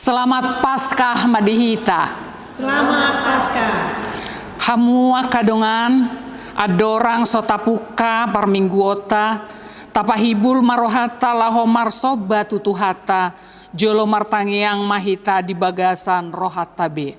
Selamat Paskah Madihita. Selamat Paskah. Hamua kadongan adorang sotapuka parmingguota tapahibul marohata lahomar soba tutuhata jolo martangiang mahita di bagasan rohata be.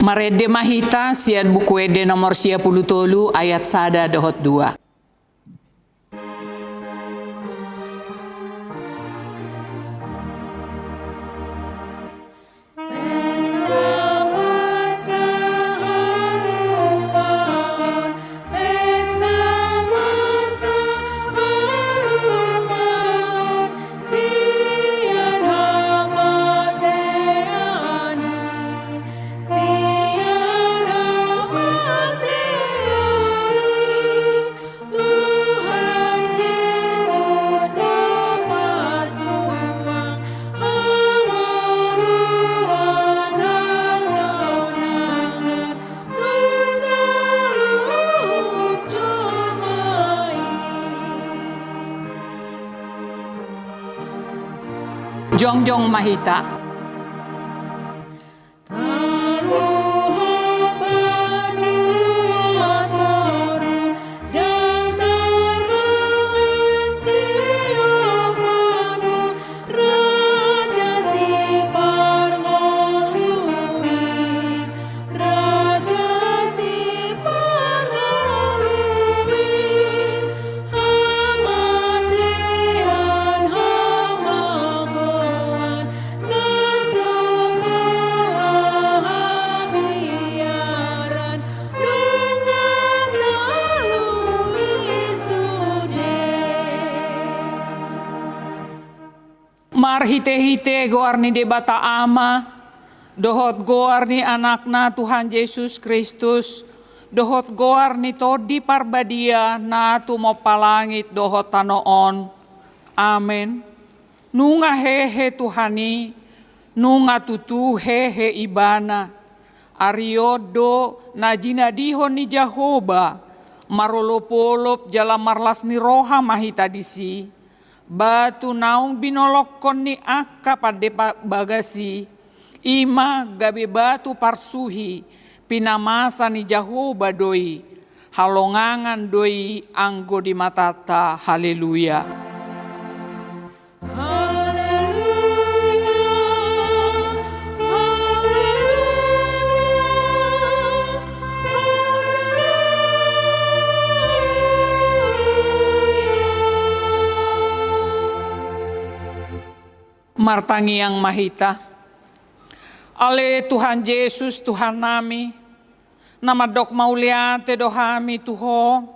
Marede mahita siad buku ede nomor 33 ayat 1 dohot 2. Jongjong mahita. Marhite-hite goarni debata ama, dohot goarni anakna Tuhan Yesus Kristus, dohot goarni todi parbadia na tumopalangit dohot tanoon. Amen. Nunga hehe Tuhani, nunga tutu hehe ibana, ariodo na jinadihon ni Jahoba, marolopolop jala marlas ni roha mahita disi. Batu naung binolokon ni akka pade bagasi, ima gabe batu parsuhi, pinamasa ni Jahoba doi, halongangan doi anggo di matata, haleluya. Martangi yang mahita. Ale Tuhan Yesus Tuhan nami, nama dok mauliate dohami tuho,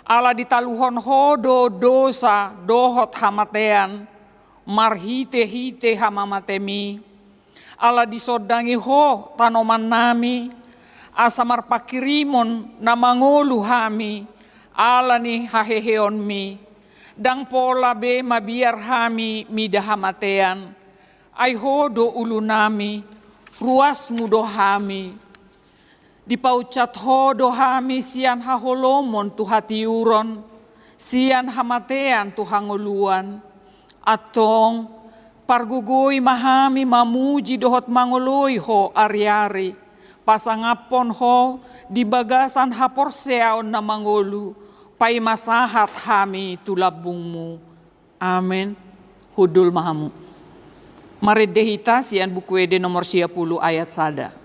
ala ditaluhon ho do dosa dohot hamatean, marhite-hite hamamatemi, ala disodangi ho tanoman nami, asamar pakirimon namangolu hami, ala ni haheheon mi. Dang pola be mabiar hami midahamatean, ay hodo ulu nami, ruas mudo hami. Dipaucat hodo hami sian haholomon tuhatiuron, sian hamatean tuhangoluan. Atong pargugoi mahami mamuji dohot mangoloi ho ariari, pasangapon ho di bagasan haporseaon na mangolu. Pai masahat hami tulabungmu. Amin. Hudul mahamu. Maredehita sian buku ede nomor 10 ayat 1.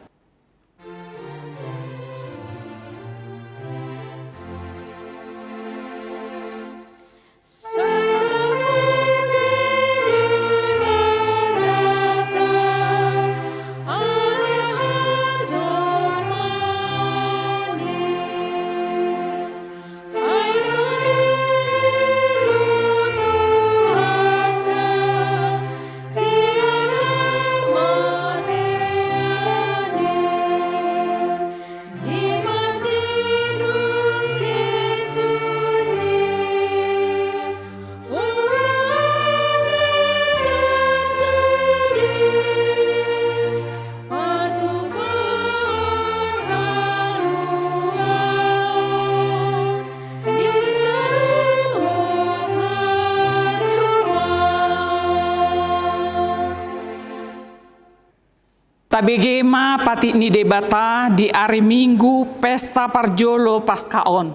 Tabegema pati ni debata di hari Minggu pesta parjolo paskaon.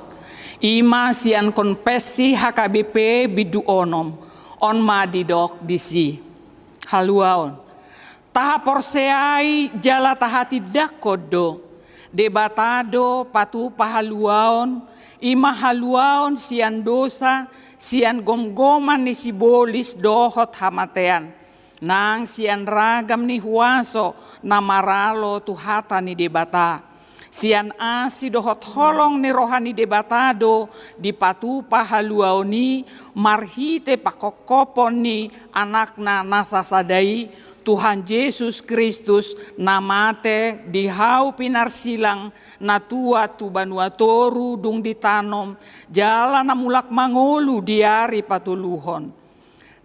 Ima sian konfesi HKBP bidu onom. On madidok disi. Haluaon. Taha porseai jala taha tidak kodo. Debatado patu pahaluaon. Ima haluaon sian dosa. Sian gomgoman ni sibolis dohot hamatean. Nang sian ragam ni huaso na maralo tuhata ni debata. Sian asi dohot holong ni rohani debatado di patupa haluaoni marhite pakokopon ni anakna nasasadai Tuhan Yesus Kristus namate dihau pinarsilang na tua tu banuatoru dung ditanom jala namulak mangolu diari patuluhon.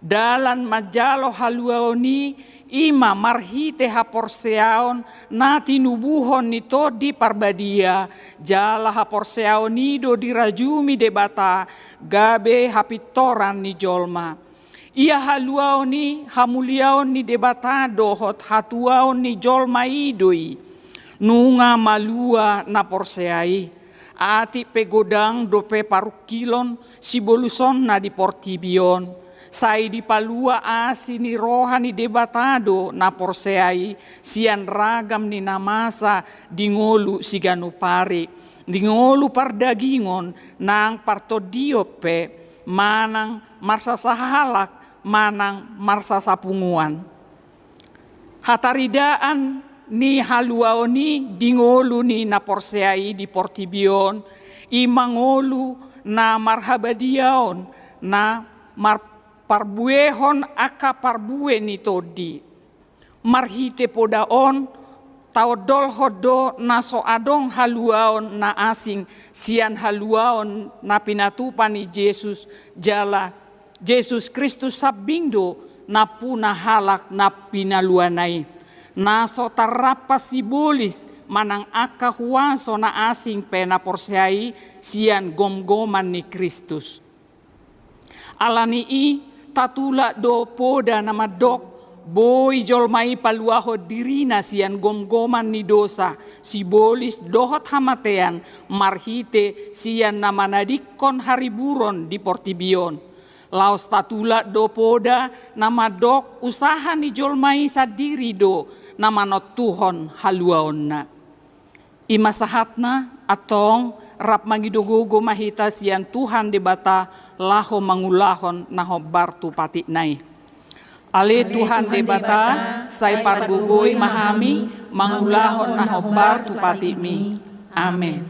Dalan majalo haluaoni ima marhite haporseaon na tinubuhon nito di parbadia jala haporseaonido dirajumi debata gabe hapitoran ni jolma. Ia haluaoni hamuliaon ni debata dohot hatuaon ni jolma idoi nunga malua na porseai ati pegodang dope parukilon siboluson na di portibion. Sai di palua asi ni rohani debatado na porseai sian ragam ni namasa dingolu siganu pari dingolu pardagingon nang partodiope manang marsasahalak manang marsasapunguan. Hataridaan ni haluaoni dingolu ni na porseai di portibion imangolu na marhabadiaon na parbuehon aka parbue ni todi. Marhite podaon taodol hodo naso adong haluaon na asing sian haluaon na pinatupan ni Jesus jala Jesus Kristus sabindo na puna halak na pinaluanay. Naso tarapa sibolis manang aka huwaso na asing pena porseai sian gomgoman ni Kristus. Alani i tatula do poda nama dok boy jolmai paluaho dirina sian gomgoman ni dosa sibolis dohot hamatean marhite sian nama nadikon hariburon di portibion. Laos tatula do poda nama dok usaha ni jolmai sadiri do nama not tuhon haluaonna. Imasahatna atong rap magidogogo mahita sian Tuhan debata laho mangulahon naho bartu patik nai. Ale Tuhan debata sai pargugoi mahami mangulahon naho bartu patik mi. Amin.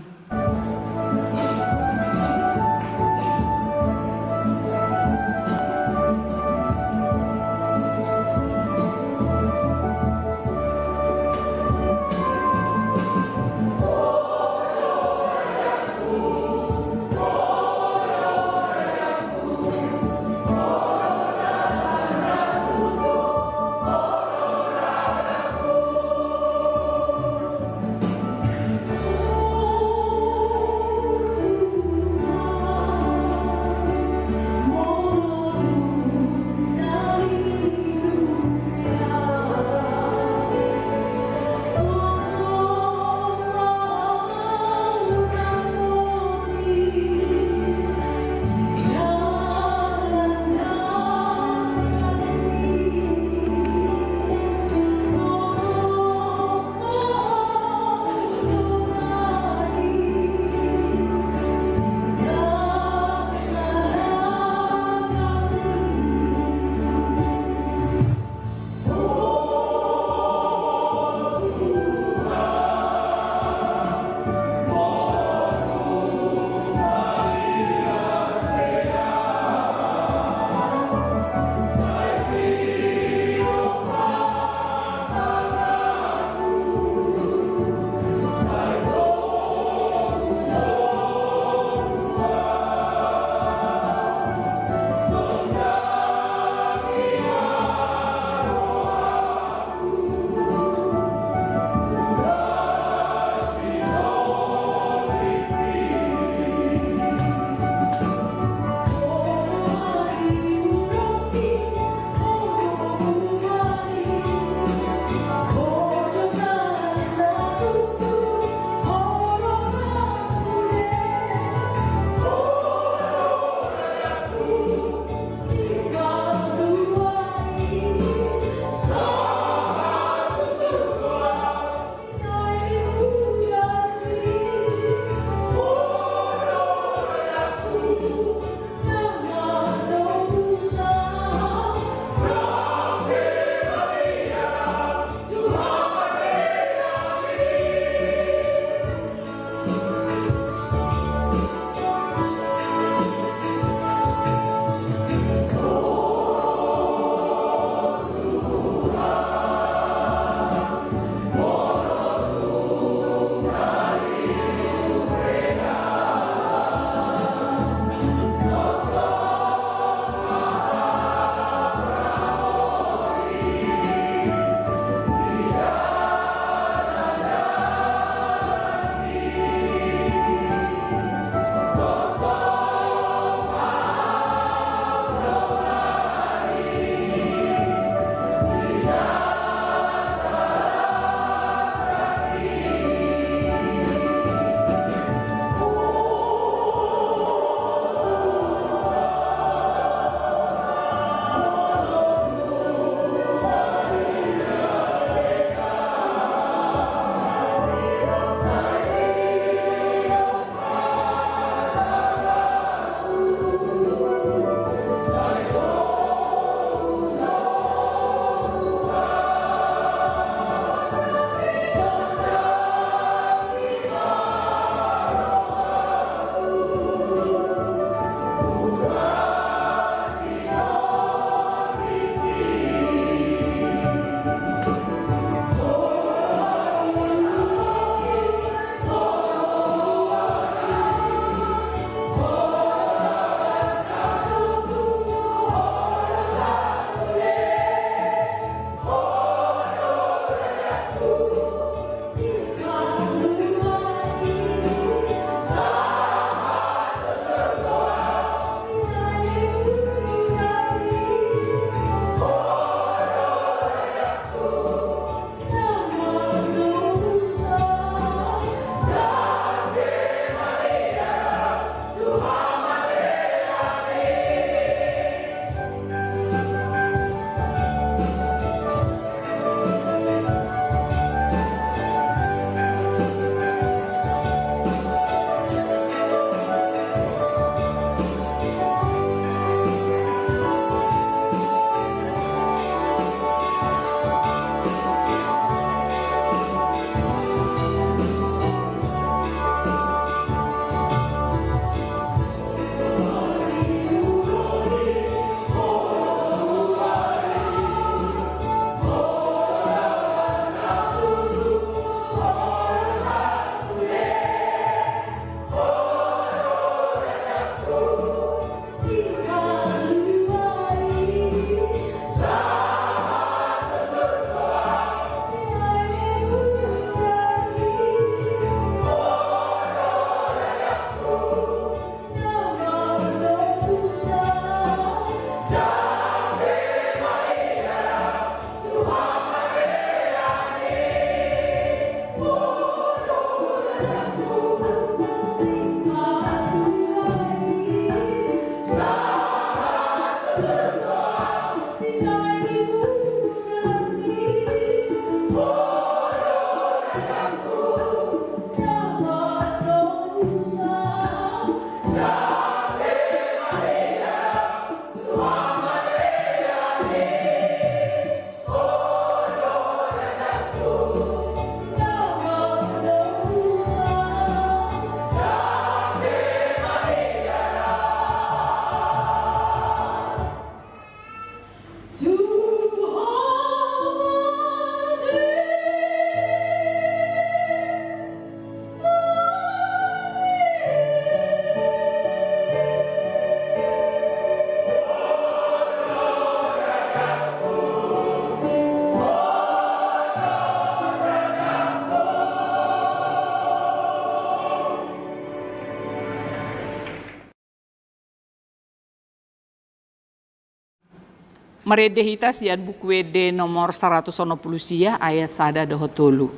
Meredehita sian buku WD nomor 190 sia ayat sada doho tolu.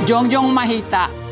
Jongjong Mahita.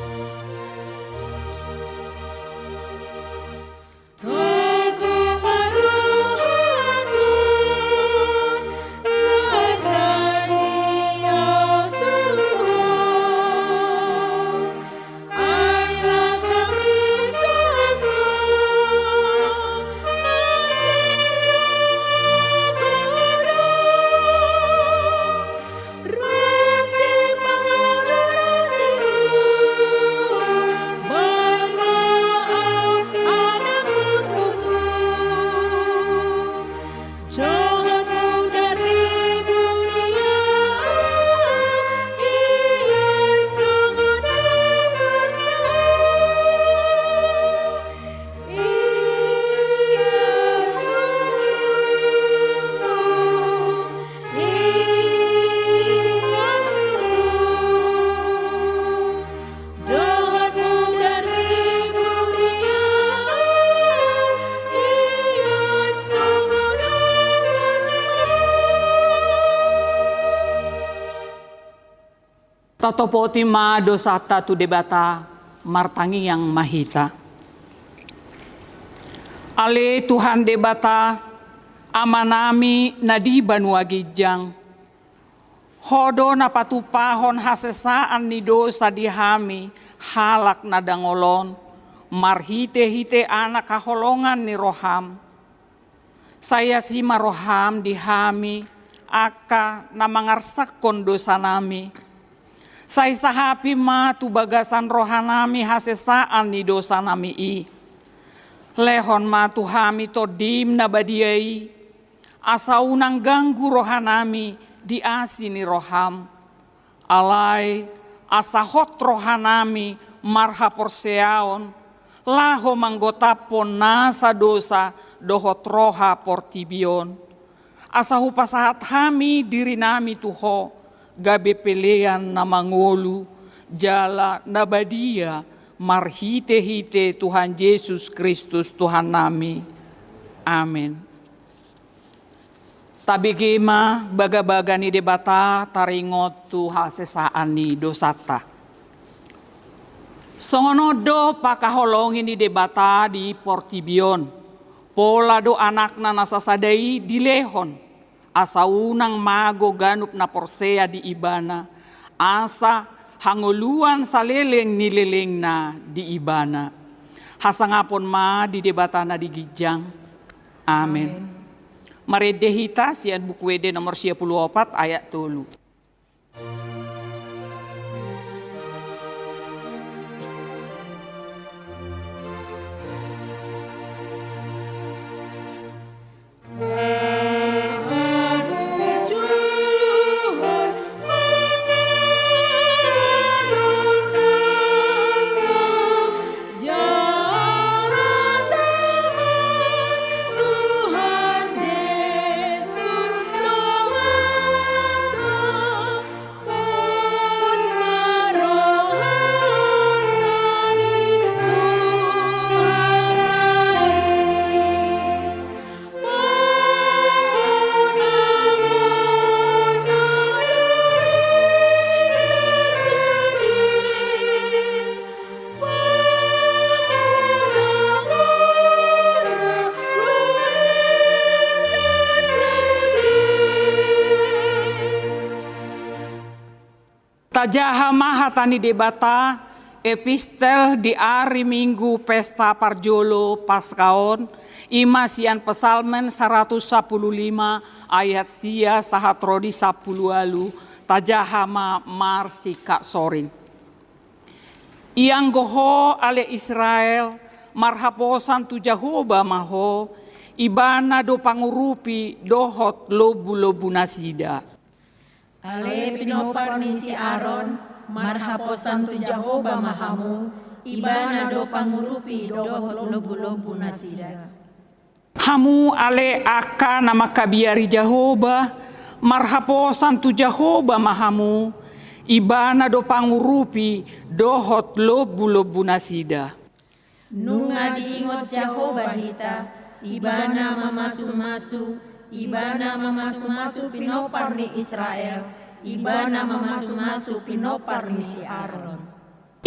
Tatopoti ma dosata tu debata martangi yang mahita. Ale Tuhan debata amanami nadi banua gijang. Hodo na patupahon hasesaan ni dosa dihami halak nadangolon. Marhite-hite anak kaholongan ni roham. Saya si maroham dihami aka na mangarsakon dosa nami. Saya sahapi ma tu bagasan rohanami hasesaan ni dosa nami i. Lehon ma tu hami to dim na badiai. Asa unang ganggu rohanami di asini roham. Alai asa hot rohanami marha porseaon. Laho manggotapon nasa dosa dohot roha portibion. Asa hupasahat hami diri nami tuho. Gabe pelean na mangolu, jala nabadia, marhite-hite Tuhan Yesus Kristus Tuhan nami. Amin. Tabigima baga-baga ni debata taringot tu hasesaan ni dosata. Songonodo pakaholongin ni debata di Portibion. Pola do anak na nasasadai di Lehon. Asa unang mago ganup na porsea di ibana. Asa hanguluan sa leleng nileleng na di ibana. Hasangapon ma di debata na di gijang. Amen. Maredehita sian buku WD nomor 24 ayat 3. Tuhan Yesus doa Tajaha mahatani debata epistel di hari Minggu Pesta Parjolo Paskaon imasian Pesalmen 115 ayat sia sahatrodi 10 alu tajaha marsika sorin. Iang goho ale Israel marhaposan tu Jahoba maho ibana do pangurupi dohot lobu-lobu nasida. Ale pinoparni si Aaron, marhaposan tu Jahoba mahamu, ibana do pangurupi dohot lobu-lobu nasida. Hamu ale aka nama kabiari Jahoba, marhaposan tu Jahoba mahamu, ibana do pangurupi dohot lobu-lobu nasida. Nunga diingot Jahoba hita, ibana mamasu-masu, ibana mamasu-masu pinopar ni Israel, ibana mamasu-masu pinopar ni si Aaron.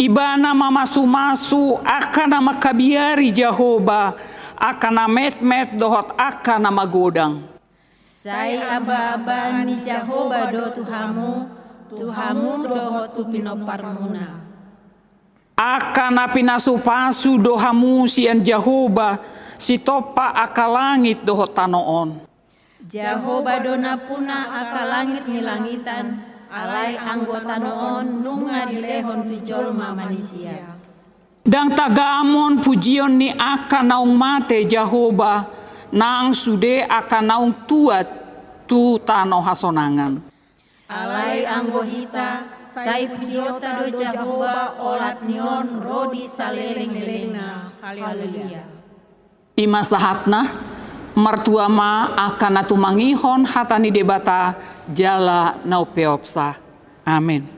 Ibana mamasu-masu akan nama kabiari Jahoba, akan met-met dohot akan nama godang. Sai aba-aba ni Jahoba do Tuhamu dohot tu pinopar muna. Akan napinasu-pasu dohamu sian Jahoba, si topa akalangit dohot tanoon. Jahoba dona puna akalangit ni langitan, alai anggota noon nunga dilehon tu jolma manusia. Dan tagamon pujion ni akan naung mate Jahoba, nang sude akan naung tuat tu tano hasonangan. Alai anggohita, sai pujiota do Jahoba olat nion rodi saleleng-lelengna, haleluya. Ima sahatna, martua ma akan natu mangihon hatani debata jala nau peopsa. Amin.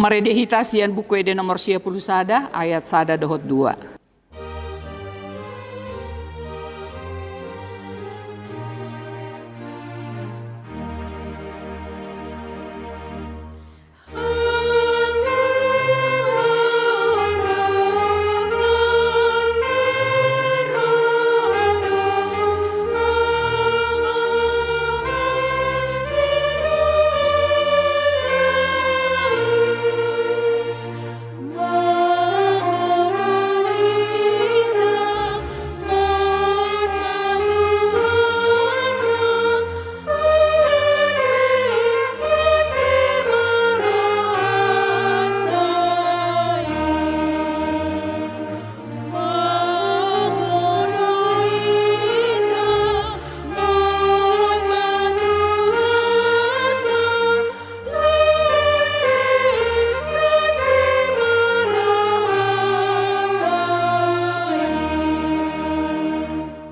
Maredehita sian buku ede nomor 10 sada ayat sada dohot 2.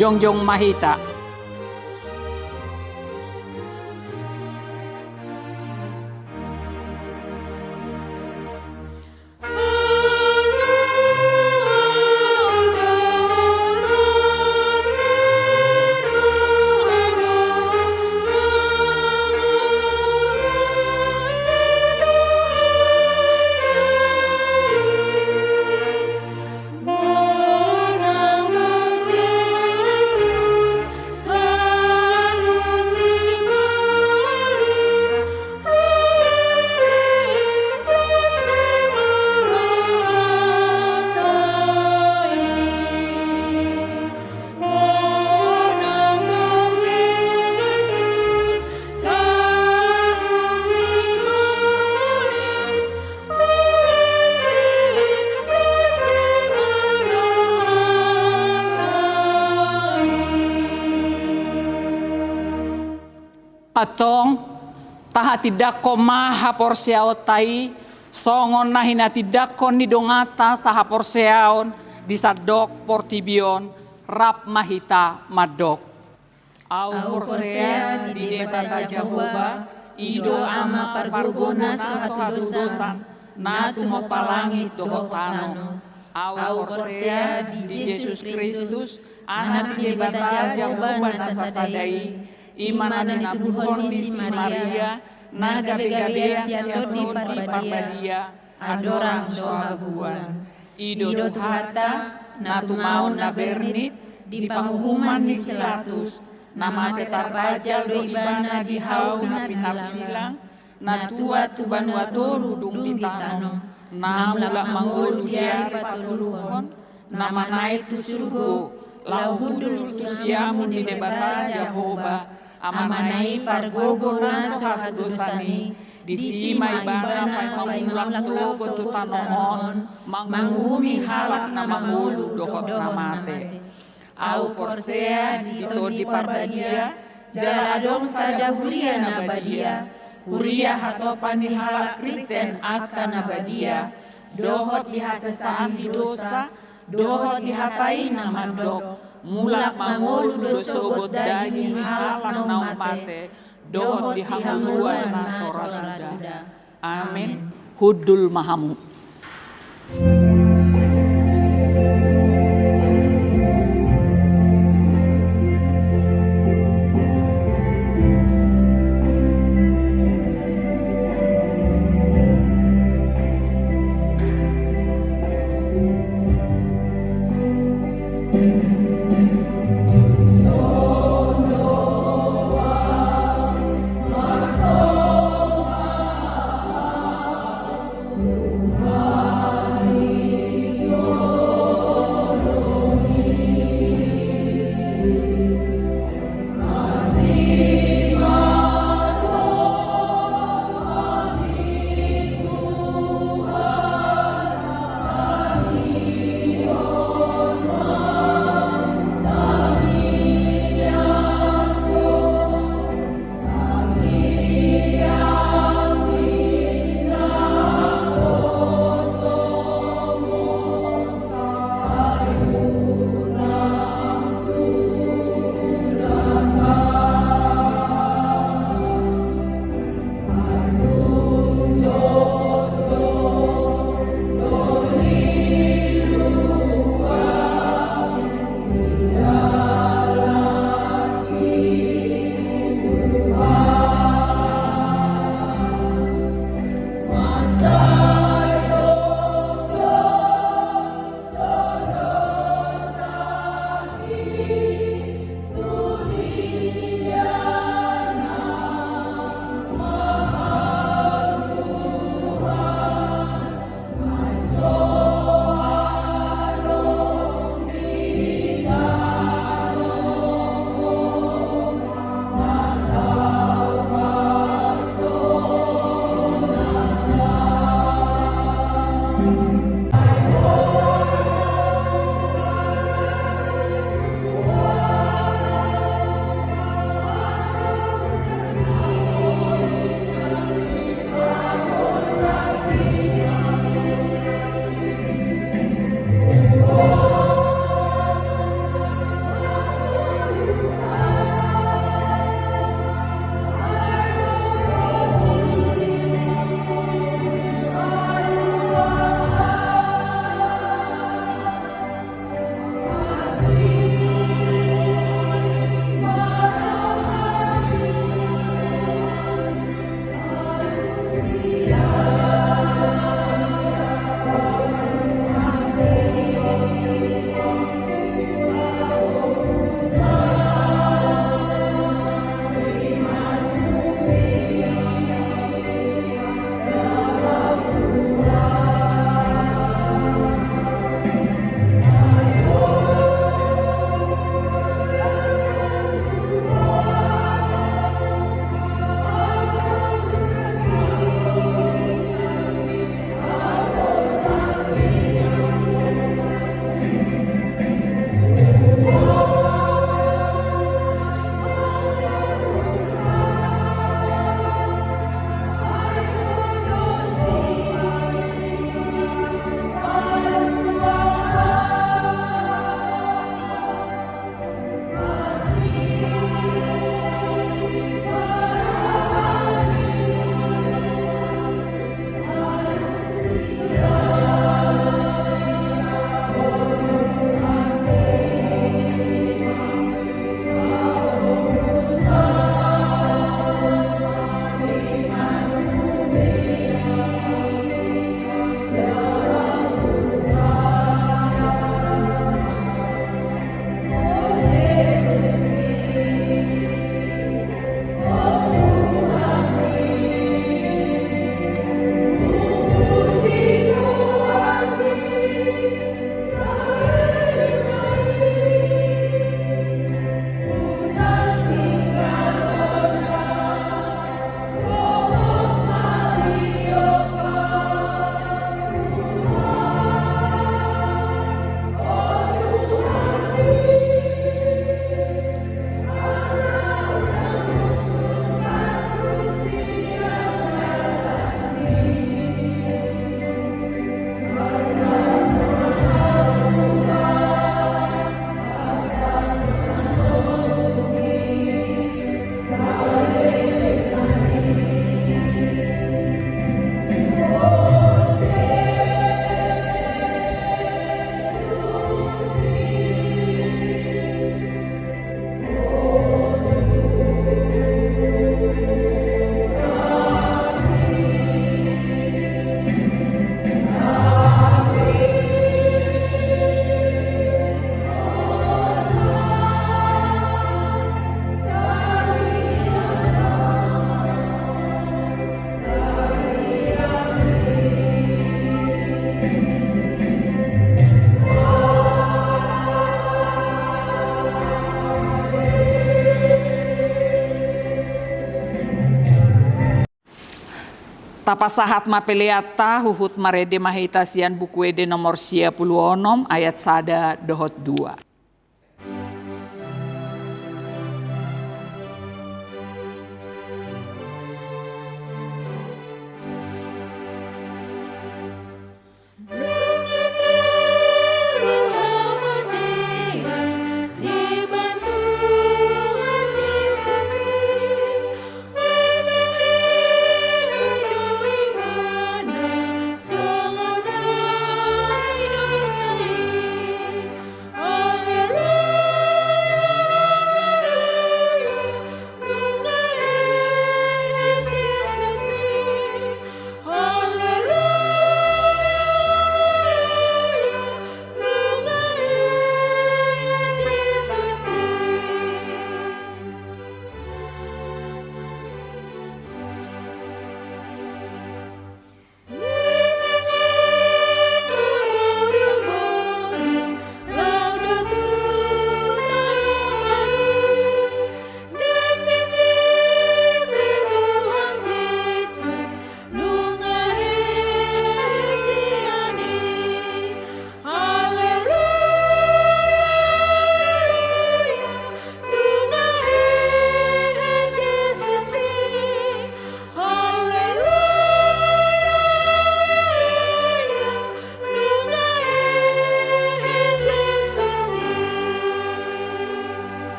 Jongjong Mahita. Atong taha tidako maha porseao tai songon nahina tidako ni dongata saha porseaon di sadok portibion rap mahita madok. Au porsea di debata Jehovah ido ama pargogona saha dosan natu mo palangi dohotano. Au porsea di Yesus Kristus anak di debata Jehovah nasasadai iman na buhon ni si Maria na gabe-gabe siato di parbadia adorang soaguan ido hata na tumaon na bernit di panghuman ni silatus na mate tarbajal do ibana di hau na pinarsilang na tua tuban watoru dung ditano na mula mangulu diari patuluhon na manai tu surgo lau hudul tu siamu di debata Jehovah amanai pargogo na sa dosani disimay bana pay mamulang suko tutanoon manghumi halak na mangulo dohot na mate. Au porsea dito di parbadia jaladong sada huria na badia huria hatopan ni halak Kristen akan na badia dohot dihasasaan di dosa dohot dihatai na mandok mulak mangolu dosogot daging halang na umate dohot dihamuluan na sora suda. Amin. Hudul mahamu. Tapasahat mapeleata huhut marede mahitasian buku ede nomor 26 ayat 1 dohot 2.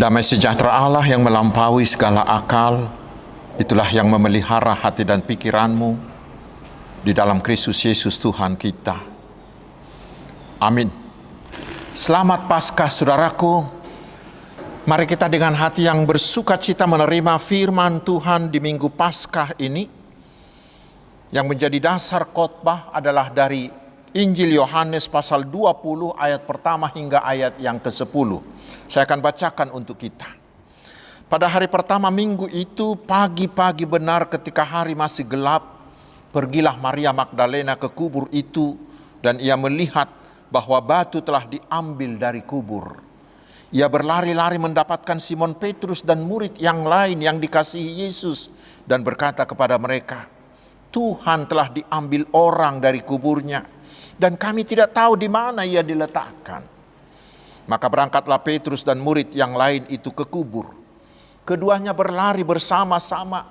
Damai sejahtera Allah yang melampaui segala akal, itulah yang memelihara hati dan pikiranmu di dalam Kristus Yesus Tuhan kita. Amin. Selamat Paskah saudaraku. Mari kita dengan hati yang bersukacita menerima firman Tuhan di Minggu Paskah ini. Yang menjadi dasar khotbah adalah dari Injil Yohanes pasal 20 ayat pertama hingga ayat yang ke-10. Saya akan bacakan untuk kita. Pada hari pertama minggu itu, pagi-pagi benar ketika hari masih gelap, pergilah Maria Magdalena ke kubur itu dan ia melihat bahwa batu telah diambil dari kubur. Ia berlari-lari mendapatkan Simon Petrus dan murid yang lain yang dikasihi Yesus dan berkata kepada mereka, "Tuhan telah diambil orang dari kuburnya dan kami tidak tahu di mana ia diletakkan." Maka berangkatlah Petrus dan murid yang lain itu ke kubur. Keduanya berlari bersama-sama,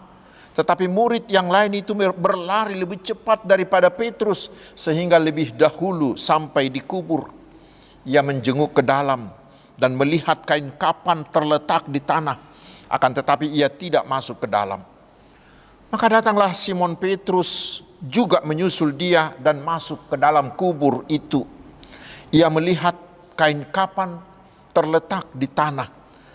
tetapi murid yang lain itu berlari lebih cepat daripada Petrus sehingga lebih dahulu sampai di kubur. Ia menjenguk ke dalam dan melihat kain kapan terletak di tanah, akan tetapi ia tidak masuk ke dalam. Maka datanglah Simon Petrus juga menyusul dia dan masuk ke dalam kubur itu. Ia melihat kain kapan terletak di tanah,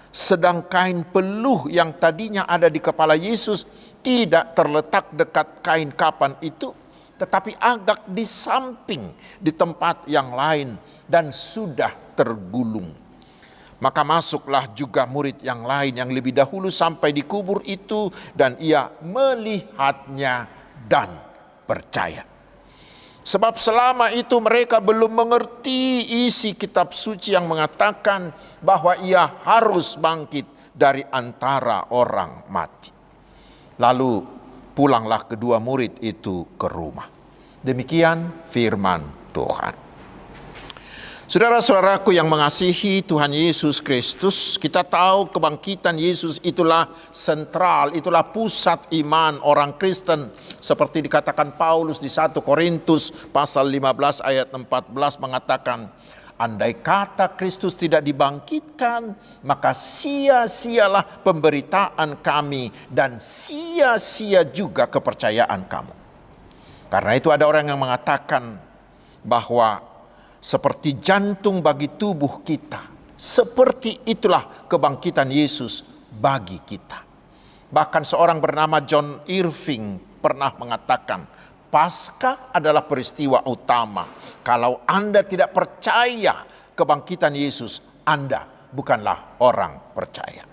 sedang kain peluh yang tadinya ada di kepala Yesus tidak terletak dekat kain kapan itu, tetapi agak di samping di tempat yang lain dan sudah tergulung. Maka masuklah juga murid yang lain yang lebih dahulu sampai di kubur itu dan ia melihatnya dan percaya. Sebab selama itu mereka belum mengerti isi kitab suci yang mengatakan bahwa ia harus bangkit dari antara orang mati. Lalu pulanglah kedua murid itu ke rumah. Demikian firman Tuhan. Saudara-saudaraku yang mengasihi Tuhan Yesus Kristus, kita tahu kebangkitan Yesus itulah sentral, itulah pusat iman orang Kristen. Seperti dikatakan Paulus di 1 Korintus pasal 15 ayat 14 mengatakan, andai kata Kristus tidak dibangkitkan, maka sia-sialah pemberitaan kami dan sia-sia juga kepercayaan kamu. Karena itu ada orang yang mengatakan bahwa seperti jantung bagi tubuh kita, seperti itulah kebangkitan Yesus bagi kita. Bahkan seorang bernama John Irving pernah mengatakan, Paskah adalah peristiwa utama. Kalau Anda tidak percaya kebangkitan Yesus, Anda bukanlah orang percaya.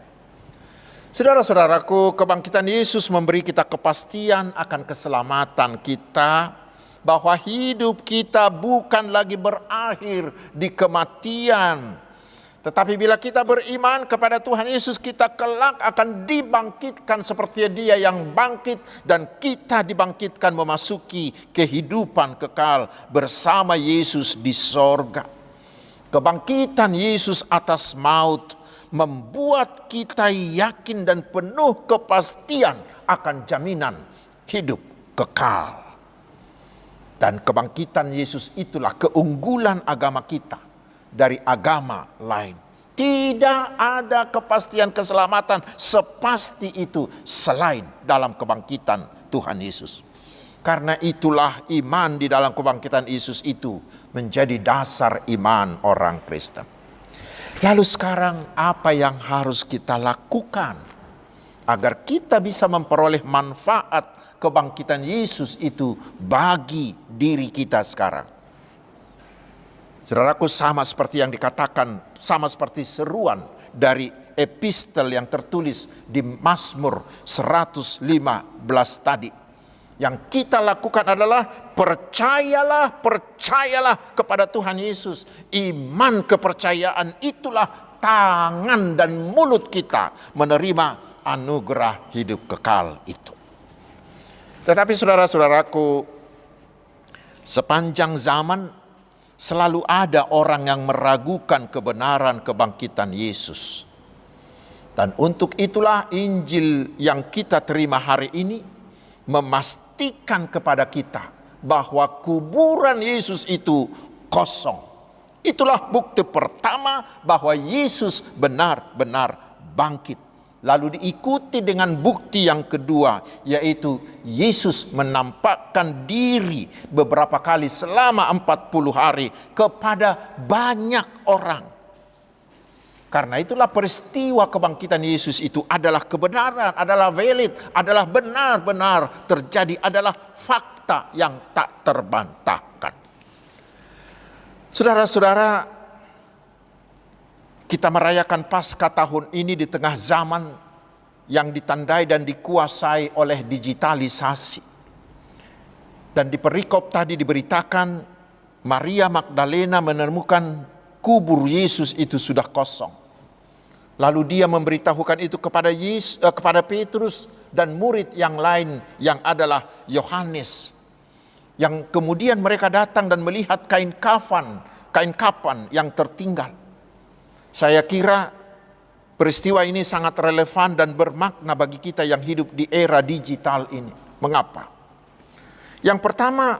Saudara-saudaraku, kebangkitan Yesus memberi kita kepastian akan keselamatan kita, bahwa hidup kita bukan lagi berakhir di kematian, Tetapi bila kita beriman kepada Tuhan Yesus, kita kelak akan dibangkitkan seperti Dia yang bangkit, dan kita dibangkitkan memasuki kehidupan kekal bersama Yesus di sorga. Kebangkitan Yesus atas maut membuat kita yakin dan penuh kepastian akan jaminan hidup kekal. Dan kebangkitan Yesus itulah keunggulan agama kita dari agama lain. Tidak ada kepastian keselamatan sepasti itu selain dalam kebangkitan Tuhan Yesus. Karena itulah iman di dalam kebangkitan Yesus itu menjadi dasar iman orang Kristen. Lalu sekarang apa yang harus kita lakukan agar kita bisa memperoleh manfaat kebangkitan Yesus itu bagi diri kita sekarang? Saudaraku, sama seperti yang dikatakan, sama seperti seruan dari epistel yang tertulis di Mazmur 115 tadi. Yang kita lakukan adalah percayalah kepada Tuhan Yesus. Iman kepercayaan itulah tangan dan mulut kita menerima anugerah hidup kekal itu. Tetapi saudara-saudaraku, sepanjang zaman selalu ada orang yang meragukan kebenaran kebangkitan Yesus. Dan untuk itulah Injil yang kita terima hari ini memastikan kepada kita bahwa kuburan Yesus itu kosong. Itulah bukti pertama bahwa Yesus benar-benar bangkit. Lalu diikuti dengan bukti yang kedua, yaitu Yesus menampakkan diri beberapa kali selama 40 hari kepada banyak orang. Karena itulah peristiwa kebangkitan Yesus itu adalah kebenaran, adalah valid, adalah benar-benar terjadi, adalah fakta yang tak terbantahkan. Saudara-saudara, kita merayakan Paskah tahun ini di tengah zaman yang ditandai dan dikuasai oleh digitalisasi. Dan di perikop tadi diberitakan Maria Magdalena menemukan kubur Yesus itu sudah kosong. Lalu dia memberitahukan itu kepada Petrus dan murid yang lain yang adalah Yohanes. Yang kemudian mereka datang dan melihat kain kapan yang tertinggal. Saya kira peristiwa ini sangat relevan dan bermakna bagi kita yang hidup di era digital ini. Mengapa? Yang pertama,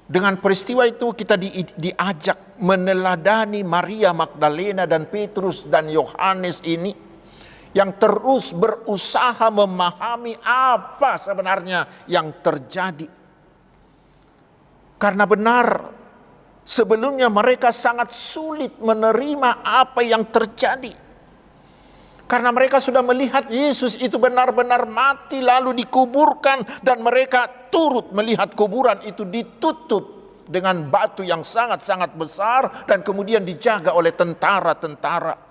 dengan peristiwa itu kita diajak meneladani Maria Magdalena dan Petrus dan Yohanes ini yang terus berusaha memahami apa sebenarnya yang terjadi. Karena benar, sebelumnya mereka sangat sulit menerima apa yang terjadi. Karena mereka sudah melihat Yesus itu benar-benar mati lalu dikuburkan. Dan mereka turut melihat kuburan itu ditutup dengan batu yang sangat-sangat besar. Dan kemudian dijaga oleh tentara-tentara.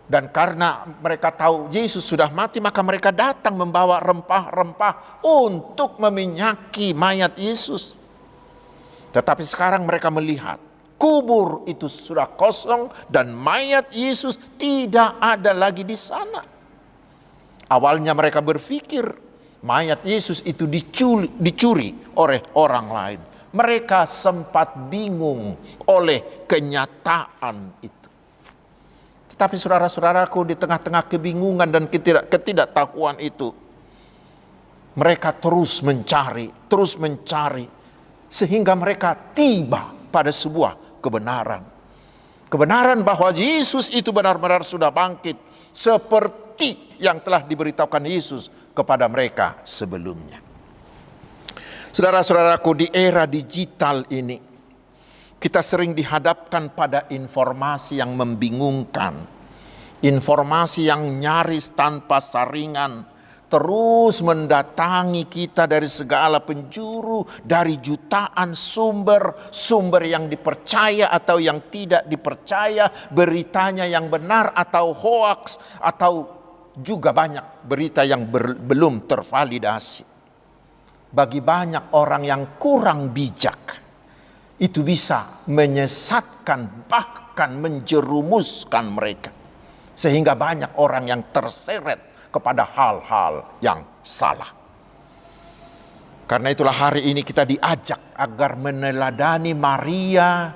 Dan karena mereka tahu Yesus sudah mati, maka mereka datang membawa rempah-rempah untuk meminyaki mayat Yesus. Tetapi sekarang mereka melihat kubur itu sudah kosong dan mayat Yesus tidak ada lagi di sana. Awalnya mereka berpikir mayat Yesus itu dicuri oleh orang lain. Mereka sempat bingung oleh kenyataan itu. Tetapi saudara-saudaraku, di tengah-tengah kebingungan dan ketidaktahuan itu, mereka terus mencari, sehingga mereka tiba pada sebuah kebenaran. Kebenaran bahwa Yesus itu benar-benar sudah bangkit, seperti yang telah diberitahukan Yesus kepada mereka sebelumnya. Saudara-saudaraku, di era digital ini, kita sering dihadapkan pada informasi yang membingungkan, informasi yang nyaris tanpa saringan, terus mendatangi kita dari segala penjuru, dari jutaan sumber yang dipercaya atau yang tidak dipercaya, beritanya yang benar atau hoaks, atau juga banyak berita yang belum tervalidasi. Bagi banyak orang yang kurang bijak, itu bisa menyesatkan bahkan akan menjerumuskan mereka. Sehingga banyak orang yang terseret kepada hal-hal yang salah. Karena itulah hari ini kita diajak agar meneladani Maria,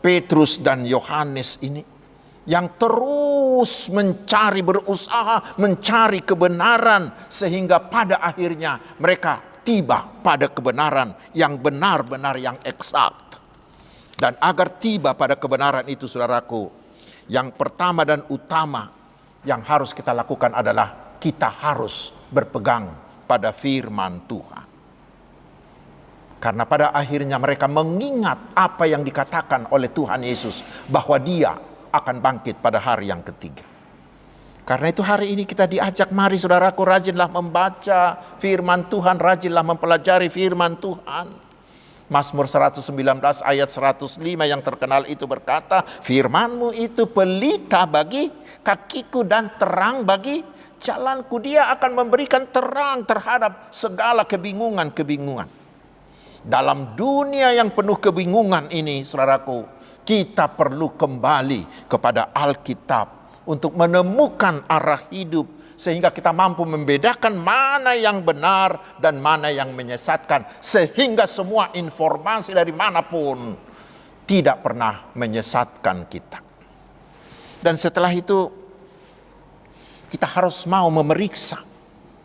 Petrus dan Yohanes ini, yang terus berusaha mencari kebenaran, sehingga pada akhirnya mereka tiba pada kebenaran yang benar-benar, yang eksak. Dan agar tiba pada kebenaran itu, saudaraku, yang pertama dan utama yang harus kita lakukan adalah kita harus berpegang pada firman Tuhan. Karena pada akhirnya mereka mengingat apa yang dikatakan oleh Tuhan Yesus, bahwa Dia akan bangkit pada hari yang ketiga. Karena itu hari ini kita diajak, mari saudaraku, rajinlah membaca firman Tuhan, rajinlah mempelajari firman Tuhan. Mazmur 119 ayat 105 yang terkenal itu berkata, firman-Mu itu pelita bagi kakiku dan terang bagi jalanku. Dia akan memberikan terang terhadap segala kebingungan-kebingungan. Dalam dunia yang penuh kebingungan ini, saudaraku, kita perlu kembali kepada Alkitab untuk menemukan arah hidup, sehingga kita mampu membedakan mana yang benar dan mana yang menyesatkan, sehingga semua informasi dari manapun tidak pernah menyesatkan kita. Dan setelah itu kita harus mau memeriksa,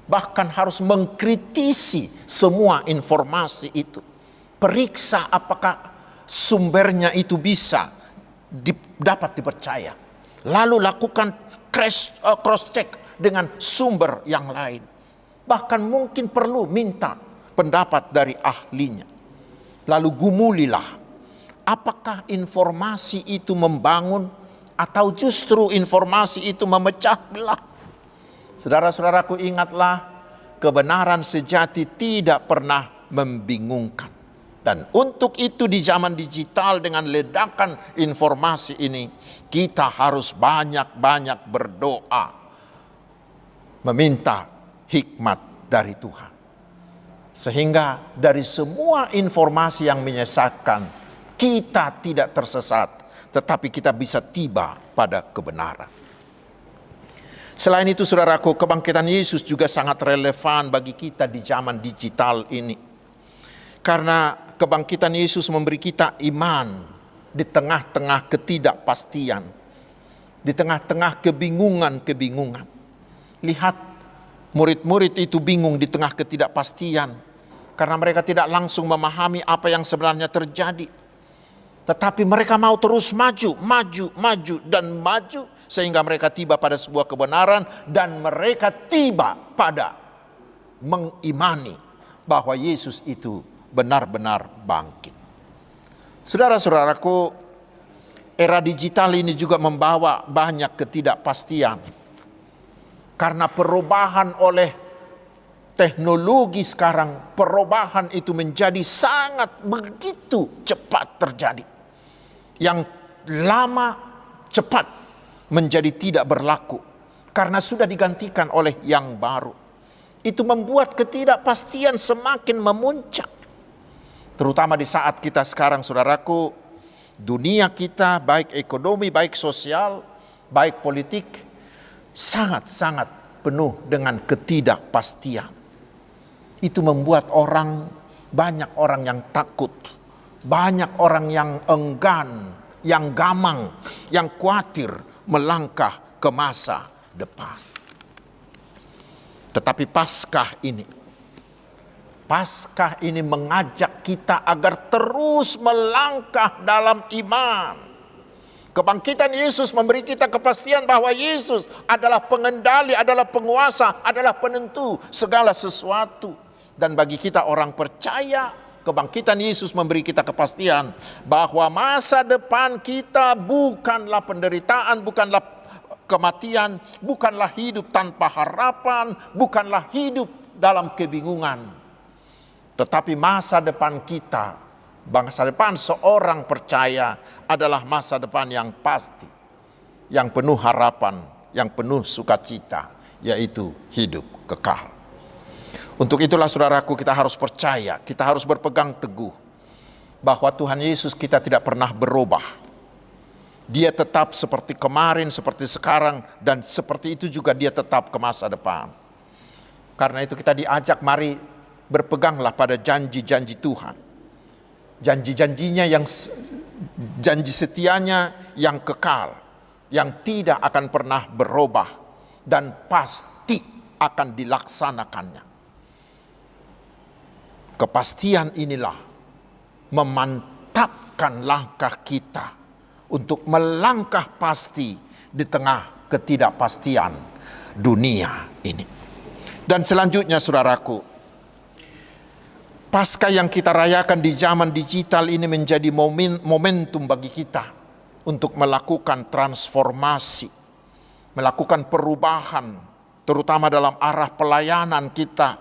bahkan harus mengkritisi semua informasi itu. Periksa apakah sumbernya itu bisa dapat dipercaya. Lalu lakukan cross check dengan sumber yang lain. Bahkan mungkin perlu minta pendapat dari ahlinya. Lalu gumulilah, apakah informasi itu membangun atau justru informasi itu memecah belah. Saudara-saudaraku, ingatlah, kebenaran sejati tidak pernah membingungkan. Dan untuk itu di zaman digital dengan ledakan informasi ini, kita harus banyak-banyak berdoa, meminta hikmat dari Tuhan. Sehingga dari semua informasi yang menyesatkan, kita tidak tersesat, tetapi kita bisa tiba pada kebenaran. Selain itu, saudaraku, kebangkitan Yesus juga sangat relevan bagi kita di zaman digital ini. Karena kebangkitan Yesus memberi kita iman di tengah-tengah ketidakpastian, di tengah-tengah kebingungan-kebingungan. Lihat, murid-murid itu bingung di tengah ketidakpastian karena mereka tidak langsung memahami apa yang sebenarnya terjadi. Tetapi mereka mau terus maju dan maju, sehingga mereka tiba pada sebuah kebenaran dan mereka tiba pada mengimani bahwa Yesus itu benar-benar bangkit. Saudara-saudaraku, era digital ini juga membawa banyak ketidakpastian. Karena perubahan oleh teknologi sekarang, perubahan itu menjadi sangat begitu cepat terjadi. Yang lama cepat menjadi tidak berlaku karena sudah digantikan oleh yang baru. Itu membuat ketidakpastian semakin memuncak. Terutama di saat kita sekarang, saudaraku, dunia kita baik ekonomi, baik sosial, baik politik, sangat-sangat penuh dengan ketidakpastian. Itu membuat banyak orang yang takut, banyak orang yang enggan, yang gamang, yang khawatir melangkah ke masa depan. Tetapi Paskah ini mengajak kita agar terus melangkah dalam iman. Kebangkitan Yesus memberi kita kepastian bahwa Yesus adalah pengendali, adalah penguasa, adalah penentu segala sesuatu. Dan bagi kita orang percaya, kebangkitan Yesus memberi kita kepastian bahwa masa depan kita bukanlah penderitaan, bukanlah kematian, bukanlah hidup tanpa harapan, bukanlah hidup dalam kebingungan. Tetapi masa depan kita, masa depan seorang percaya adalah masa depan yang pasti, yang penuh harapan, yang penuh sukacita, yaitu hidup kekal. Untuk itulah saudaraku, kita harus percaya, kita harus berpegang teguh bahwa Tuhan Yesus kita tidak pernah berubah. Dia tetap seperti kemarin, seperti sekarang, dan seperti itu juga dia tetap ke masa depan. Karena itu kita diajak, mari berpeganglah pada janji-janji Tuhan. Janji-janjinya yang janji setianya yang kekal, yang tidak akan pernah berubah dan pasti akan dilaksanakannya. Kepastian inilah memantapkan langkah kita untuk melangkah pasti di tengah ketidakpastian dunia ini. Dan selanjutnya saudaraku, Paskah yang kita rayakan di zaman digital ini menjadi momentum bagi kita untuk melakukan transformasi, melakukan perubahan, terutama dalam arah pelayanan kita,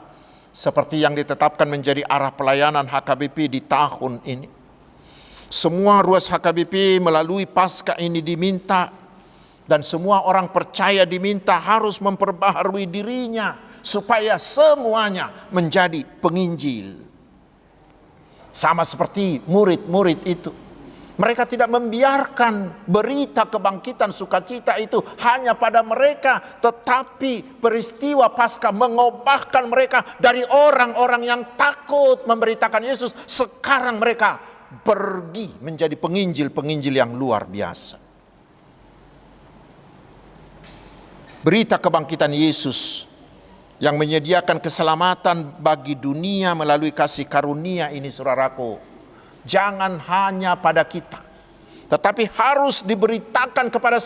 seperti yang ditetapkan menjadi arah pelayanan HKBP di tahun ini. Semua ruas HKBP melalui Paskah ini diminta, dan semua orang percaya diminta harus memperbaharui dirinya supaya semuanya menjadi penginjil. Sama seperti murid-murid itu. Mereka tidak membiarkan berita kebangkitan sukacita itu hanya pada mereka, tetapi peristiwa Paskah mengubahkan mereka dari orang-orang yang takut memberitakan Yesus. Sekarang mereka pergi menjadi penginjil-penginjil yang luar biasa. Berita kebangkitan Yesus yang menyediakan keselamatan bagi dunia melalui kasih karunia ini, saudaraku, jangan hanya pada kita, tetapi harus diberitakan kepada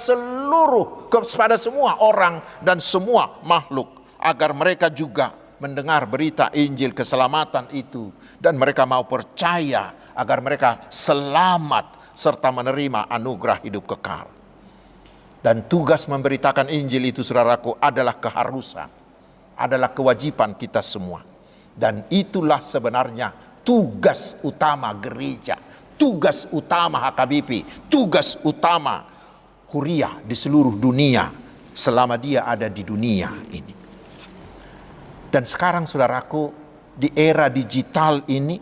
semua orang dan semua makhluk, agar mereka juga mendengar berita Injil keselamatan itu dan mereka mau percaya, agar mereka selamat serta menerima anugerah hidup kekal. Dan tugas memberitakan Injil itu, saudaraku, adalah keharusan, adalah kewajiban kita semua. Dan itulah sebenarnya tugas utama gereja, tugas utama HKBP, tugas utama Huria di seluruh dunia selama dia ada di dunia ini. Dan sekarang saudaraku, di era digital ini,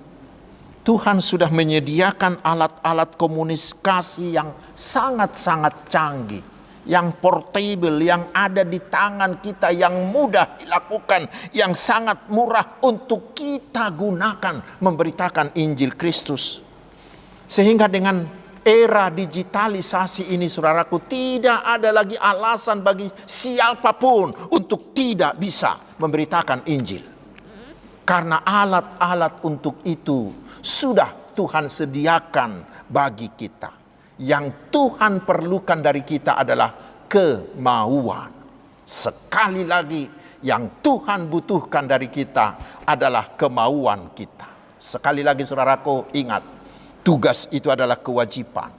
Tuhan sudah menyediakan alat-alat komunikasi yang sangat-sangat canggih, yang portable, yang ada di tangan kita, yang mudah dilakukan, yang sangat murah untuk kita gunakan memberitakan Injil Kristus. Sehingga dengan era digitalisasi ini, saudaraku, tidak ada lagi alasan bagi siapapun untuk tidak bisa memberitakan Injil. Karena alat-alat untuk itu sudah Tuhan sediakan bagi kita. Yang Tuhan perlukan dari kita adalah kemauan. Sekali lagi, yang Tuhan butuhkan dari kita adalah kemauan kita. Sekali lagi saudaraku, ingat, tugas itu adalah kewajiban.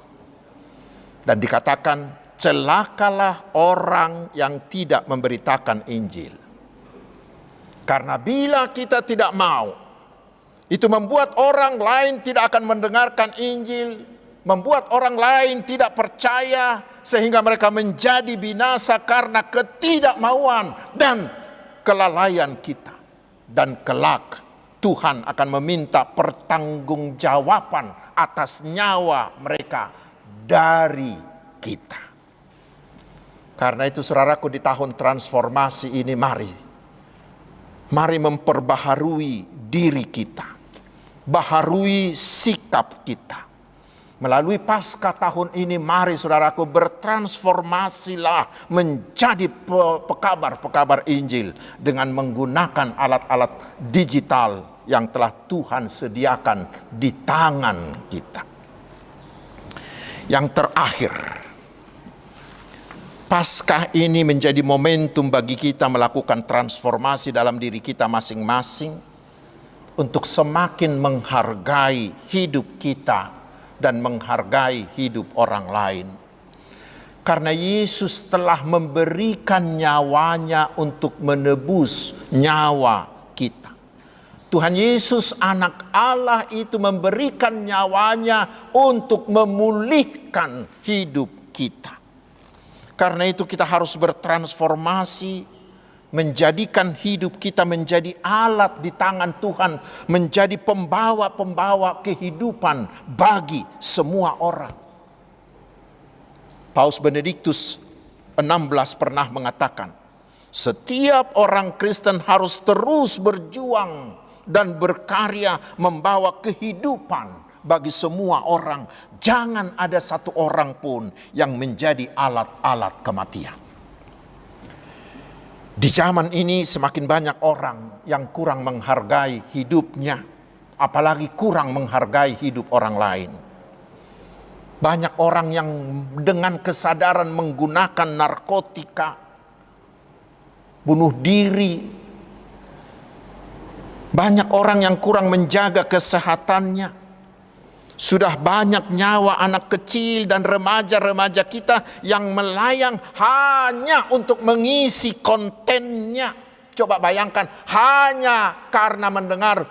Dan dikatakan, celakalah orang yang tidak memberitakan Injil. Karena bila kita tidak mau, itu membuat orang lain tidak akan mendengarkan Injil, membuat orang lain tidak percaya, sehingga mereka menjadi binasa karena ketidakmauan dan kelalaian kita. Dan kelak Tuhan akan meminta pertanggungjawaban atas nyawa mereka dari kita. Karena itu saudaraku, di tahun transformasi ini mari memperbaharui diri kita, baharui sikap kita. Melalui Paskah tahun ini, mari saudaraku bertransformasilah menjadi pekabar-pekabar Injil dengan menggunakan alat-alat digital yang telah Tuhan sediakan di tangan kita. Yang terakhir, Paskah ini menjadi momentum bagi kita melakukan transformasi dalam diri kita masing-masing untuk semakin menghargai hidup kita dan menghargai hidup orang lain. Karena Yesus telah memberikan nyawanya untuk menebus nyawa kita. Tuhan Yesus anak Allah itu memberikan nyawanya untuk memulihkan hidup kita. Karena itu kita harus bertransformasi, menjadikan hidup kita menjadi alat di tangan Tuhan, menjadi pembawa-pembawa kehidupan bagi semua orang. Paus Benediktus XVI pernah mengatakan, setiap orang Kristen harus terus berjuang dan berkarya membawa kehidupan bagi semua orang. Jangan ada satu orang pun yang menjadi alat-alat kematian. Di zaman ini semakin banyak orang yang kurang menghargai hidupnya, apalagi kurang menghargai hidup orang lain. Banyak orang yang dengan kesadaran menggunakan narkotika, bunuh diri. Banyak orang yang kurang menjaga kesehatannya. Sudah banyak nyawa anak kecil dan remaja-remaja kita yang melayang hanya untuk mengisi kontennya. Coba bayangkan, hanya karena mendengar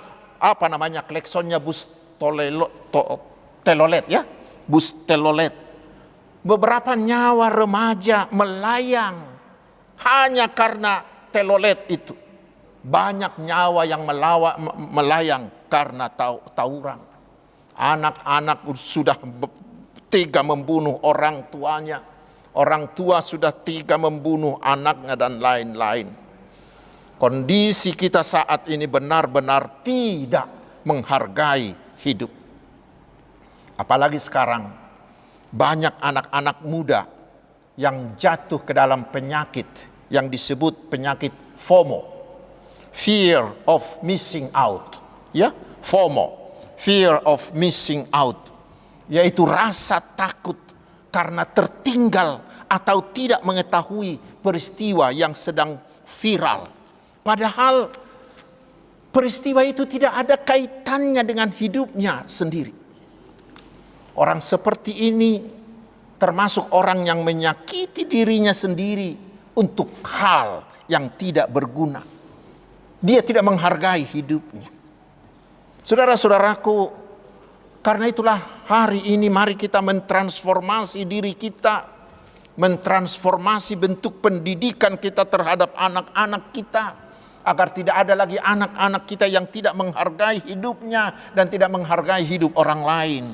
kleksonnya bus telolet ya. Bus telolet. Beberapa nyawa remaja melayang hanya karena telolet itu. Banyak nyawa yang melayang karena tawuran. Anak-anak sudah tega membunuh orang tuanya. Orang tua sudah tega membunuh anaknya dan lain-lain. Kondisi kita saat ini benar-benar tidak menghargai hidup. Apalagi sekarang banyak anak-anak muda yang jatuh ke dalam penyakit yang disebut penyakit FOMO, fear of missing out, ya, FOMO, fear of missing out, yaitu rasa takut karena tertinggal atau tidak mengetahui peristiwa yang sedang viral. Padahal peristiwa itu tidak ada kaitannya dengan hidupnya sendiri. Orang seperti ini termasuk orang yang menyakiti dirinya sendiri untuk hal yang tidak berguna. Dia tidak menghargai hidupnya. Saudara-saudaraku, karena itulah hari ini mari kita mentransformasi diri kita, mentransformasi bentuk pendidikan kita terhadap anak-anak kita, agar tidak ada lagi anak-anak kita yang tidak menghargai hidupnya dan tidak menghargai hidup orang lain.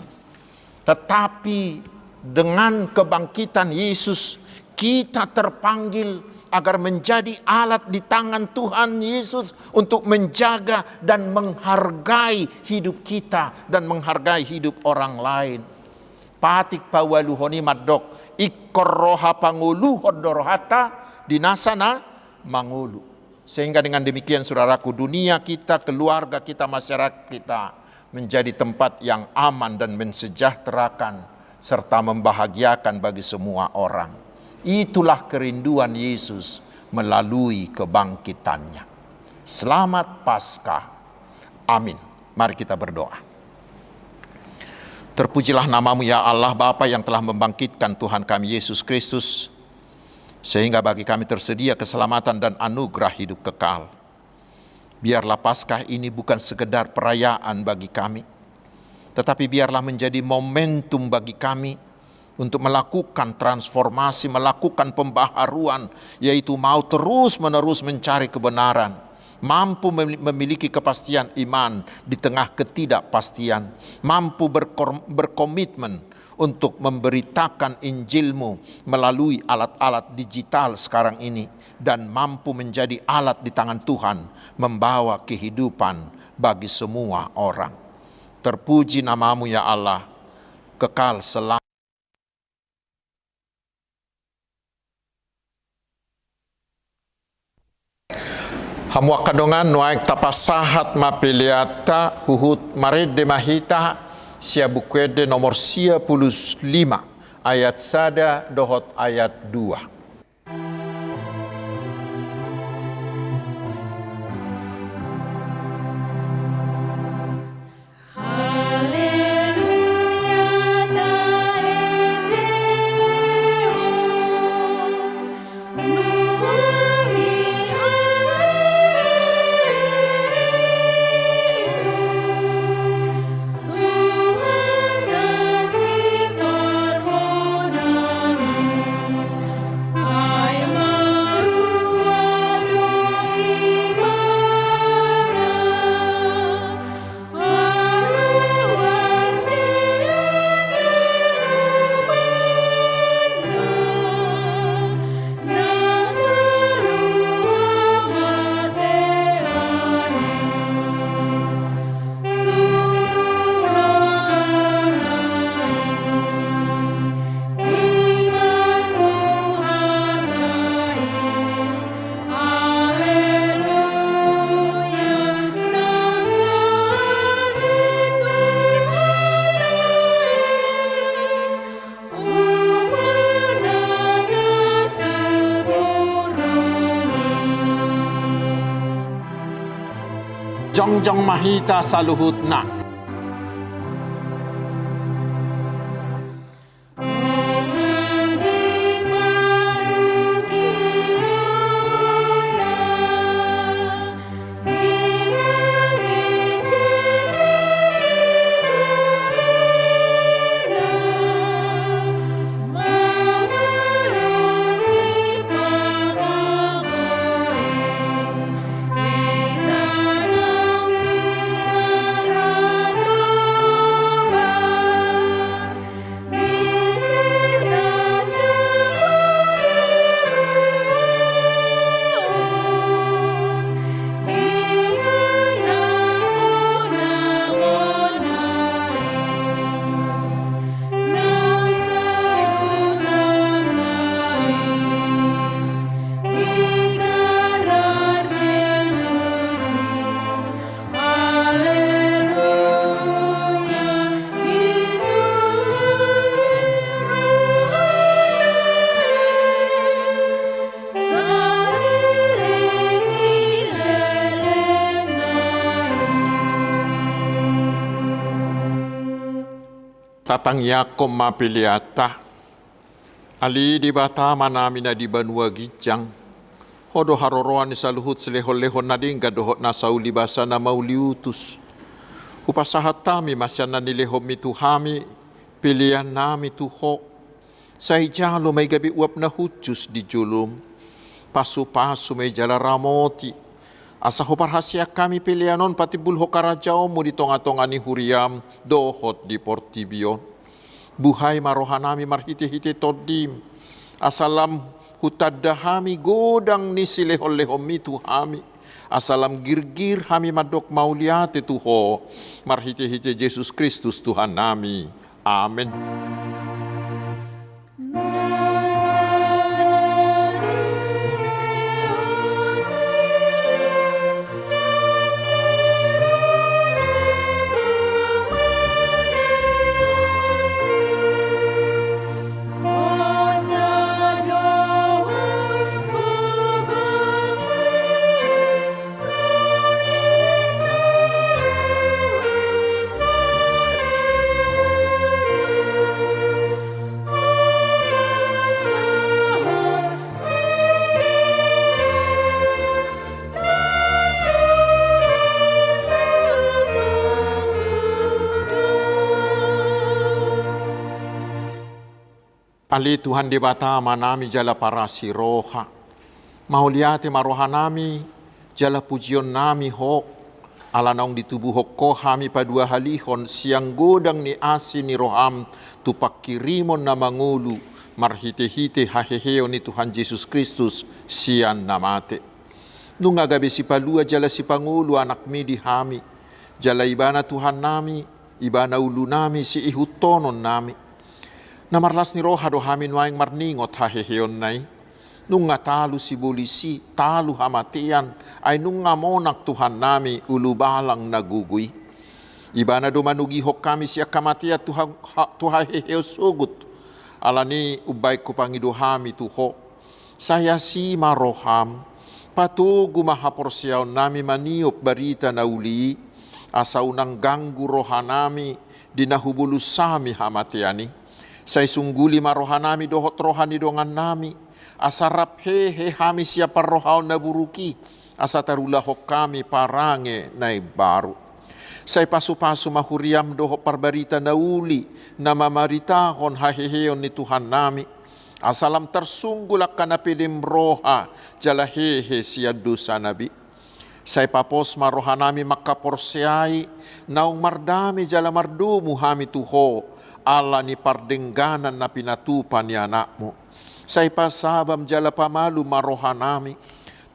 Tetapi dengan kebangkitan Yesus, kita terpanggil agar menjadi alat di tangan Tuhan Yesus untuk menjaga dan menghargai hidup kita dan menghargai hidup orang lain. Patik pawaluhoni madok ikoroha pangulu hodorohata dinasana mangulu. Sehingga dengan demikian saudaraku, dunia kita, keluarga kita, masyarakat kita menjadi tempat yang aman dan mensejahterakan serta membahagiakan bagi semua orang. Itulah kerinduan Yesus melalui kebangkitannya. Selamat Paskah. Amin. Mari kita berdoa. Terpujilah namamu ya Allah Bapa yang telah membangkitkan Tuhan kami Yesus Kristus, sehingga bagi kami tersedia keselamatan dan anugerah hidup kekal. Biarlah Paskah ini bukan sekedar perayaan bagi kami, tetapi biarlah menjadi momentum bagi kami untuk melakukan transformasi, melakukan pembaharuan, yaitu mau terus-menerus mencari kebenaran, mampu memiliki kepastian iman di tengah ketidakpastian, mampu berkomitmen untuk memberitakan Injil-Mu melalui alat-alat digital sekarang ini, dan mampu menjadi alat di tangan Tuhan membawa kehidupan bagi semua orang. Terpuji namamu ya Allah, kekal selamanya. Hamwa kadongan nuaik tapasahat mapiliata huhut marede mahita siabukwede nomor 55 ayat sada dohot ayat 2. Jongjong mahita saluhutna. Tatang yakom mapiliata, ali di bata manami na di banua gijang, hodo haroroan ni saluhut selehon-lehon na dingga dohot na sauli basa na mauliutus. Upasahat tami masyan na nilehom mituhami, pilihan nami tuho. Sa hijalo may gabi uap na hutjus di julum, pasu-pasu may jala ramoti. Asa hoparhasya kami pilihanon pati bulho karajao mo di tonga-tonga ni huriam dohot di Portibion. Buhay marohanami marhiti-hiti todim. Asalam hutadahami godang ni silehol-lehom itu hami. Asalam girgir hami madok mauliate tuho. Marhiti-hiti Yesus Kristus Tuhan nami. Amin. Ali Tuhan di bata manami jala parasi roha. Mauliate maroha nami jala pujion nami ho. Ala naong ditubuh hokko hami padua halihon siang godang ni asi ni roham tupak kirimon na mangulu marhite-hite haheheo ni Tuhan Yesus Kristus sian namate. Nung agabi si palua jala si Pangulo anak mi di hami. Jala ibana Tuhan nami, ibana ulu nami si ihutonon nami. Namarlas ni roha do hamin waing marningot haheheon nai. Nung nga talo si bulisi, talo hamatian, ay nung nga monak Tuhan nami ulubalang naguguy. Iba na dumanugihok kami siya kamatia tuhaheheo sugut. Alani ubay ko pangiduhami tuho. Saya si maroham, patugu mahaporsyaw nami maniop barita na uli, asa unang ganggu roha nami, dinahubulus sami hamatiani. Say sungguli marohanami dohot rohani dongan nami. Asarap hehe hami siapa rohaw na buruki. Asa tarulahok kami parange na baru. Say pasu-pasu mahuriam dohot parbarita na uli. Na mamaritahon haheheon ni Tuhan nami. Asalam tersunggulak ka na pilim roha. Jala hehe siya dosa nabi. Say papos marohanami makaporsyai. Naung mardami jala mardumu hami tuho. Allah ni pardengganan na pinatupan ni anakmu. Say pasabam jala pamalu marohanami.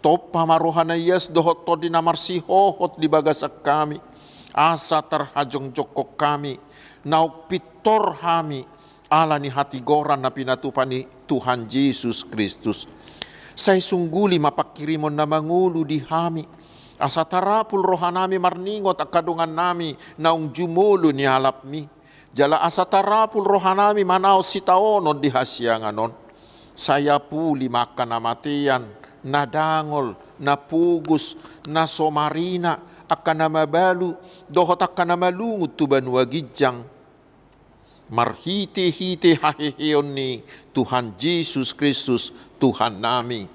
Top pamarohanayas dohot to dinamarsihohot di bagasak kami. Asa terhajong jokok kami. Nauk pitor hami. Allah ni hatigoran na pinatupan ni Tuhan Yesus Kristus. Say sungguli mapakirimon na mangulu di hami. Asa tarapul rohanami marningot akadungan nami. Naung jumulo ni halapmi. Jala asa tarapul rohanami manao sitaonon di hasyanganon. Saya puli makan namatian, nadangol, napugus, nasomarina, akan nama balu dohot akan nama lungut tu banua gijang. Marhite-hite haheheon ni Tuhan Yesus Kristus Tuhan nami.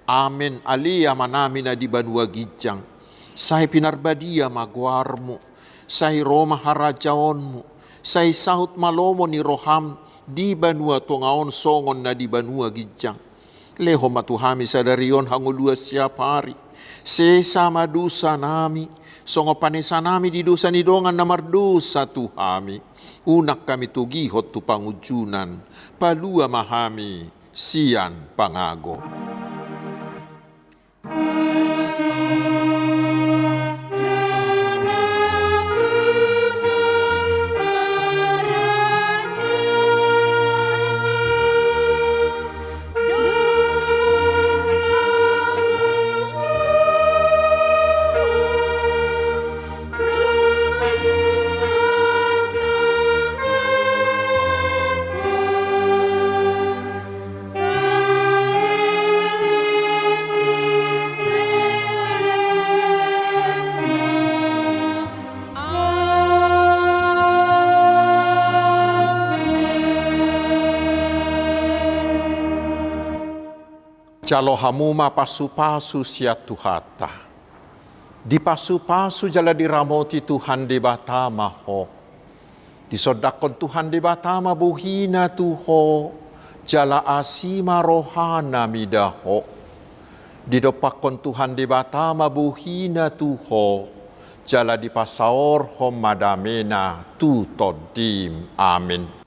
Amin alia manami na di banua gijang. Sai pinarbadia maguarmu, sai Roma harajaonmu, sai sahut malomo ni roham di banua tongaon songon na di banua gijang. Leho matuhami sadarion hangulua siap hari. Sesama dosa nami, songo panesa nami di dosa ni dongan namar dosa tuhami. Unak kami tugihot tu pangujunan, palua mahami sian pangago. Jalo hamuma pasu-pasu siat tuhata. Di pasu-pasu jala diramoti Tuhan di batama ho. Disodakon Tuhan di batama buhina tuho. Jala asima rohana midaho. Didopakon Tuhan di batama buhina tuho. Jala di pasaor hom madamena tu todim. Amin.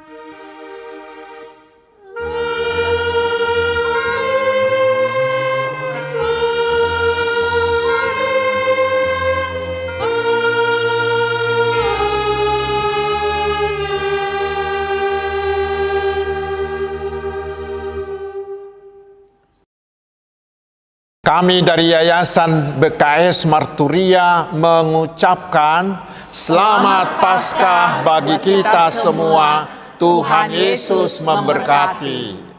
Kami dari Yayasan BKS Marturia mengucapkan Selamat Paskah bagi kita semua. Tuhan Yesus memberkati.